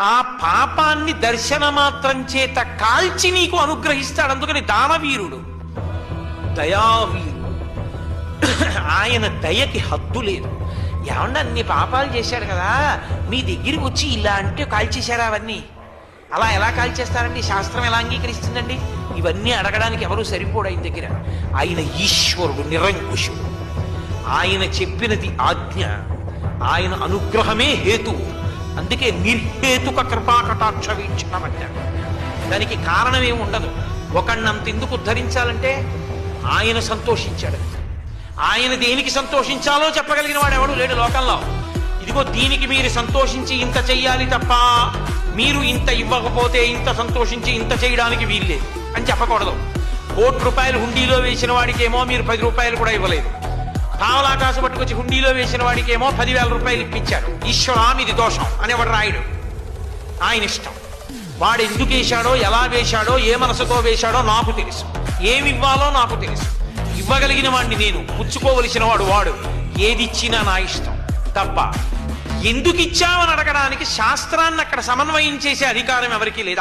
ఆ పాపాన్ని దర్శన మాత్రం చేత కాల్చి నీకు అనుగ్రహిస్తాడు. అందుకని దానవీరుడు, దయావీరుడు. ఆయన దయకి హద్దు లేదు. ఏమన్నా అన్ని పాపాలు చేశాడు కదా, మీ దగ్గరికి వచ్చి ఇలా అంటే కాల్చేశారా అవన్నీ? అలా ఎలా కాల్చేస్తారండి? శాస్త్రం ఎలా అంగీకరిస్తుందండి? ఇవన్నీ అడగడానికి ఎవరు సరిపోడు ఆయన దగ్గర. ఆయన ఈశ్వరుడు, నిరంకుశుడు. ఆయన చెప్పినది ఆజ్ఞ, ఆయన అనుగ్రహమే హేతువు. అందుకే నిర్హేతుక కృపాకటాక్ష వీక్షణం అంటారు. దానికి కారణమేమి ఉండదు. ఒకణ్ణంత ఎందుకు ఉద్ధరించాలంటే ఆయన సంతోషించాడు. ఆయన దేనికి సంతోషించాలో చెప్పగలిగిన వాడు ఎవడు లేడు లోకంలో. ఇదిగో దీనికి మీరు సంతోషించి ఇంత చెయ్యాలి తప్ప మీరు ఇంత ఇవ్వకపోతే ఇంత సంతోషించి ఇంత చేయడానికి వీల్లేదు అని చెప్పకూడదు. ₹1 హుండీలో వేసిన వాడికేమో మీరు ₹10 కూడా ఇవ్వలేదు. పావలాకాశ పట్టుకొచ్చి హుండీలో వేసిన వాడికేమో ₹10,000 ఇప్పించాడు. ఈశ్వరామిది దోషం అనేవాడు రాయుడు. ఆయన ఇష్టం. వాడు ఎందుకు వేశాడో, ఎలా వేశాడో, ఏ మనసుతో వేశాడో నాకు తెలుసు. ఏమివ్వాలో నాకు తెలుసు. ఇవ్వగలిగిన వాడిని నేను, పుచ్చుకోవలసిన వాడు వాడు. ఏది ఇచ్చినా నా ఇష్టం తప్ప ఎందుకు ఇచ్చామని అడగడానికి శాస్త్రాన్ని అక్కడ సమన్వయం చేసే అధికారం ఎవరికీ లేదు.